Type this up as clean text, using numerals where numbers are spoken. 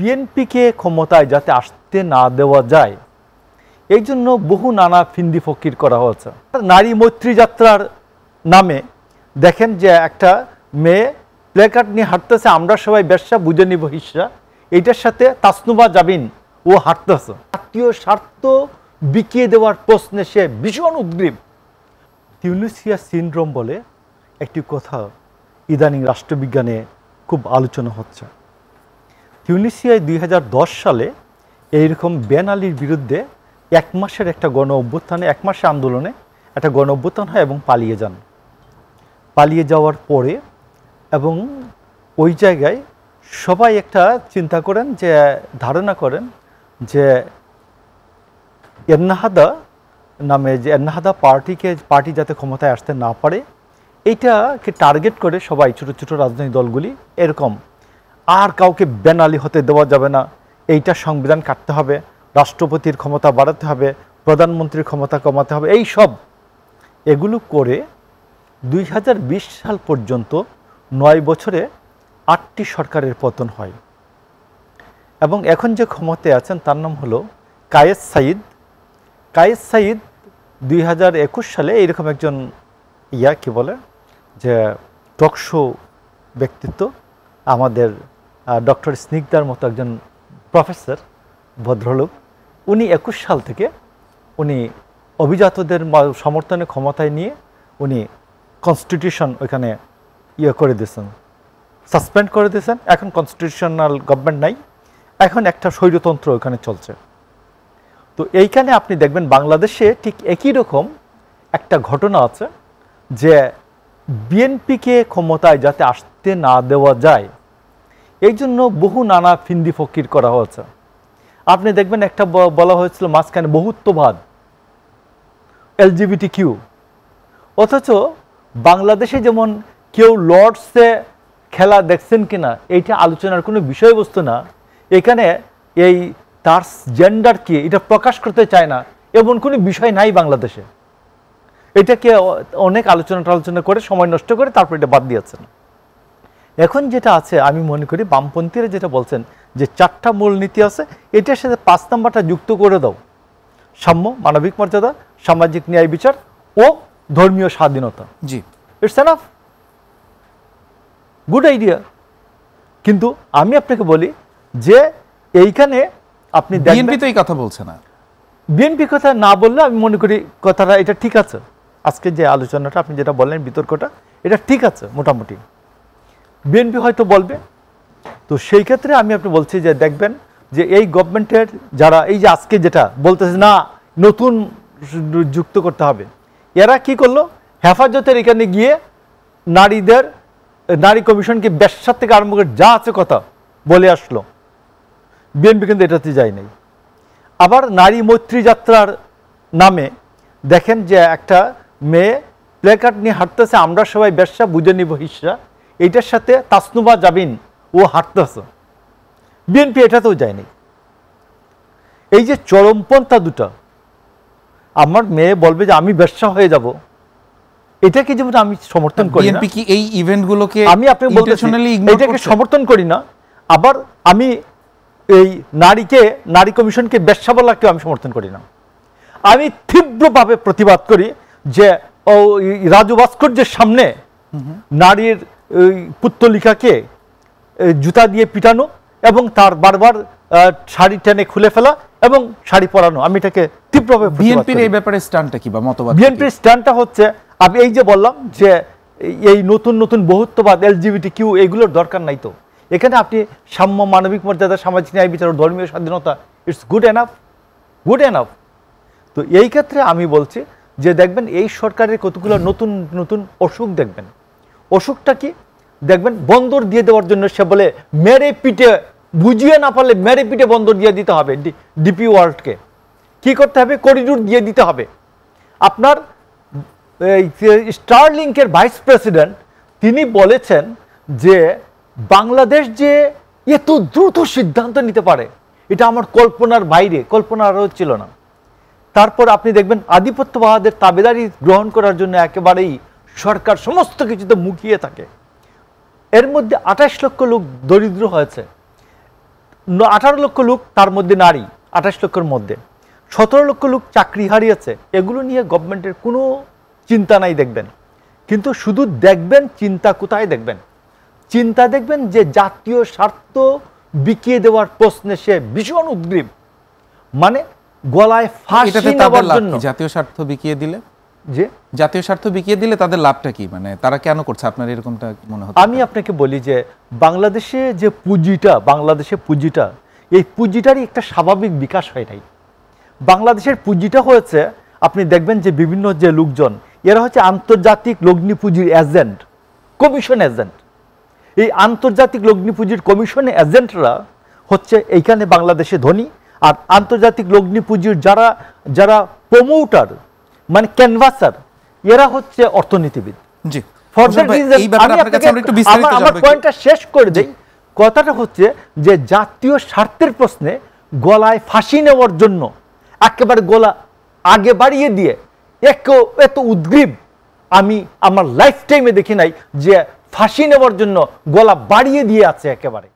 বিএনপিকে ক্ষমতায় যাতে আসতে না দেওয়া যায় এই জন্য বহু নানা ফিন্দি ফকির করা হয়েছে। নারী মৈত্রী যাত্রার নামে দেখেন যে একটা মেয়ে প্লেকার্ড নিয়ে হাঁটতেছে, আমরা সবাই ব্যবসা বুঝে নিব হিস্সা, এইটার সাথে তাসনুবা জাবিন ও হাঁটতেছে। জাতীয় স্বার্থ বিকিয়ে দেওয়ার প্রশ্নে সে ভীষণ উদ্গ্রীব। টিউনিসিয়া সিনড্রোম বলে একটি কথা ইদানিং রাষ্ট্রবিজ্ঞানে খুব আলোচনা হচ্ছে। টিউনিসিয়ায় 2010 সালে এইরকম বেন আলীর বিরুদ্ধে এক মাসের একটা গণ অভ্যুত্থানে, এক মাসের আন্দোলনে একটা গণ অভ্যুত্থান হয় এবং পালিয়ে যান। পালিয়ে যাওয়ার পরে এবং ওই জায়গায় সবাই একটা চিন্তা করেন, যে ধারণা করেন যে এন্নাহাদা নামে, যে এন্নাহাদা পার্টি যাতে ক্ষমতায় আসতে না পারে এইটাকে টার্গেট করে সবাই ছোটো ছোটো রাজনৈতিক দলগুলি এরকম আর কাউকে বেন আলী হতে দেওয়া যাবে না, এইটা সংবিধান কাটতে হবে, রাষ্ট্রপতির ক্ষমতা বাড়াতে হবে, প্রধানমন্ত্রীর ক্ষমতা কমাতে হবে, এই সব এগুলো করে 2020 সাল পর্যন্ত 9 বছরে 8টি সরকারের পতন হয়। এবং এখন যে ক্ষমতায় আছেন তার নাম হলো কায়েস সাইদ। কায়েস সাইদ 2021 সালে এইরকম একজন কি বলে যে টকশো ব্যক্তিত্ব, আমাদের ডক্টর স্নিগ্ধার মতো একজন প্রফেসর ভদ্রলোক, উনি 21 সাল থেকে উনি অভিজাতদের সমর্থনে ক্ষমতায় নিয়ে উনি কনস্টিটিউশন ওইখানে করে দিয়েছেন, সাসপেন্ড করে দিয়েছেন। এখন কনস্টিটিউশনাল গভর্নমেন্ট নাই, এখন একটা স্বৈরতন্ত্র ওইখানে চলছে। তো এইখানে আপনি দেখবেন বাংলাদেশে ঠিক একই রকম একটা ঘটনা আছে, যে বিএনপিকে ক্ষমতায় যাতে আসতে না দেওয়া যায় এই জন্য বহু নানা ফিন্দি ফকির করা হয়েছে। আপনি দেখবেন একটা বলা হয়েছিল মাঝখানে বহুত্ববাদ, LGBT কিউ, অথচ বাংলাদেশে যেমন কেউ লর্ডসে খেলা দেখছেন কিনা এইটা আলোচনার কোনো বিষয়বস্তু না, এখানে এই তার জেন্ডার কি এটা প্রকাশ করতে চায় না এমন কোনো বিষয় নাই বাংলাদেশে। এটাকে অনেক আলোচনা করে সময় নষ্ট করে তারপর এটা বাদ দিয়েছেন। এখন যেটা আছে আমি মনে করি বামপন্থীরা যেটা বলছেন যে 4টা মূলনীতি আছে, এটার সাথে 5 নম্বরটা যুক্ত করে দাও, সাম্য, মানবিক মর্যাদা, সামাজিক ন্যায় বিচার ও ধর্মীয় স্বাধীনতা। জি, ইটস এনাফ, গুড আইডিয়া। কিন্তু আমি আপনাকে বলি যে এইখানে আপনি বিএনপি তো এই কথা বলছে না। বিএনপি কথা না বললে আমি মনে করি কথাটা এটা ঠিক আছে। আজকে যে আলোচনাটা আপনি যেটা বললেন বিতর্কটা, এটা ঠিক আছে মোটামুটি, বিএনপি হয়তো বলবে। তো সেই ক্ষেত্রে আমি আপনি বলছি যে দেখবেন যে এই গভর্নমেন্টের যারা এই যে আজকে যেটা বলতেছে না নতুন যুক্ত করতে হবে, এরা কি করলো, হেফাজতের এখানে গিয়ে নারী কমিশনকে ব্যবসার থেকে আরম্ভ করে যা আছে কথা বলে আসলো। বিএনপি কিন্তু এটাতে যায় নাই। আবার নারী মৈত্রী যাত্রার নামে দেখেন যে একটা মেয়ে প্লেকার্ড নিয়ে হাঁটতেছে, আমরা সবাই ব্যবসা বুঝে নিব হিস্সা, এইটার সাথে তাসনুবা জাবিন ও হাঁটতেছে। বিএনপি এটাতেও যায়নি। এই যে চরমপন্থা দুটা, আমার মেয়ে বলবে যে আমি ব্যবসা হয়ে যাব, এটাকে যেমন আমি সমর্থন করি না। বিএনপি কি এই ইভেন্টগুলোকে আমি আপনাকে বলতেছি এটাকে সমর্থন করি না, আবার আমি এই নারী কমিশনকে ব্যবসা বলাকেও আমি সমর্থন করি না। আমি তীব্রভাবে প্রতিবাদ করি যে রাজু ভাস্কর্যের সামনে নারীর পুত্তলিকাকে জুতা দিয়ে পিটানো এবং তার বারবার শাড়ি টেনে খুলে ফেলা এবং শাড়ি পরানো, আমি এটাকে তীব্রভাবে বিএনপির এই ব্যাপারে স্ট্যান্ডটা কি বা মতবাদ? বিএনপির স্ট্যান্ডটা হচ্ছে আমি এই যে বললাম যে এই নতুন নতুন বহুত্ববাদ, LGBT কিউ এগুলোর দরকার নাই। তো এখানে আপনি সাম্য, মানবিক মর্যাদা, সামাজিক ন্যায় বিচার ও ধর্মীয় স্বাধীনতা, it's good enough, good enough. তো এই ক্ষেত্রে আমি বলছি যে দেখবেন এই সরকারের কতগুলো নতুন নতুন অসুখ দেখবেন। অসুখটা কি দেখবেন, বন্দর দিয়ে দেওয়ার জন্য সে বলে মেরে পিটে, বুঝিয়ে না পারলে মেরে পিটে বন্দর দিয়ে দিতে হবে। ডিপি ওয়ার্ল্ডকে কি করতে হবে, করিডোর দিয়ে দিতে হবে। আপনার স্টারলিংকের ভাইস প্রেসিডেন্ট তিনি বলেছেন যে বাংলাদেশ যে এত দ্রুত সিদ্ধান্ত নিতে পারে এটা আমার কল্পনার বাইরে, কল্পনারও ছিল না। তারপর আপনি দেখবেন আধিপত্যবাদের তাবেদারি গ্রহণ করার জন্য একেবারেই সরকার সমস্ত কিছুতে মুখিয়ে থাকে। এর মধ্যে 28 লক্ষ লোক দরিদ্র হয়েছে। 18 লক্ষ লোক, তার মধ্যে নারী 28 লক্ষের মধ্যে, 17 লক্ষ লোক চাকরি হারিয়েছে। এগুলো নিয়ে গভর্নমেন্টের কোনো চিন্তা নাই দেখবেন। কিন্তু শুধু দেখবেন চিন্তা কোথায় দেখবেন, চিন্তা দেখবেন যে জাতীয় স্বার্থ বিকিয়ে দেওয়ার প্রশ্নে সে ভীষণ উদ্গ্রীব, মানে গলায় ফাঁসি এটাতে নেওয়ার তাদের লাভ জন্য। কি? জাতীয় স্বার্থ বিকিয়ে দিলে, যে জাতীয় স্বার্থ বিকিয়ে দিলে তাদের লাভটা কি? মানে তারা কেন করছে আপনার এরকমটা মনে হচ্ছে? আমি আপনাকে বলি যে বাংলাদেশে যে পুঁজিটা, এই পুঁজিটারই একটা স্বাভাবিক বিকাশ হয় নাই। বাংলাদেশের পুঁজিটা হয়েছে, আপনি দেখবেন যে বিভিন্ন যে লোকজন, এরা হচ্ছে আন্তর্জাতিক লগ্নি পুঁজির এজেন্ট, কমিশন এজেন্ট। এই আন্তর্জাতিক লগ্নি পুঁজির কমিশন এজেন্টরা হচ্ছে এইখানে বাংলাদেশে ধনী, আর আন্তর্জাতিক লগ্নি পুঁজির যারা যারা প্রমোটার, মানে ক্যানভাসার, এরা হচ্ছে অর্থনীতিবিদ। জি, For that ভাই, reason, এই ব্যাপারে আমি আপনার কাছে আপনাকে আমরা একটু বিস্তারিত আমার জানবো একটু। পয়েন্টটা শেষ করে দেই। কথাটা হচ্ছে যে জাতীয় স্বার্থের প্রশ্নে গলায় ফাঁসি নেওয়ার জন্য একেবারে গলা আগে বাড়িয়ে দিয়ে এত উদ্গ্রীব আমি আমার লাইফ টাইমে দেখি নাই, যে ফাঁসি নেওয়ার জন্য গলা বাড়িয়ে দিয়ে আছে একেবারে।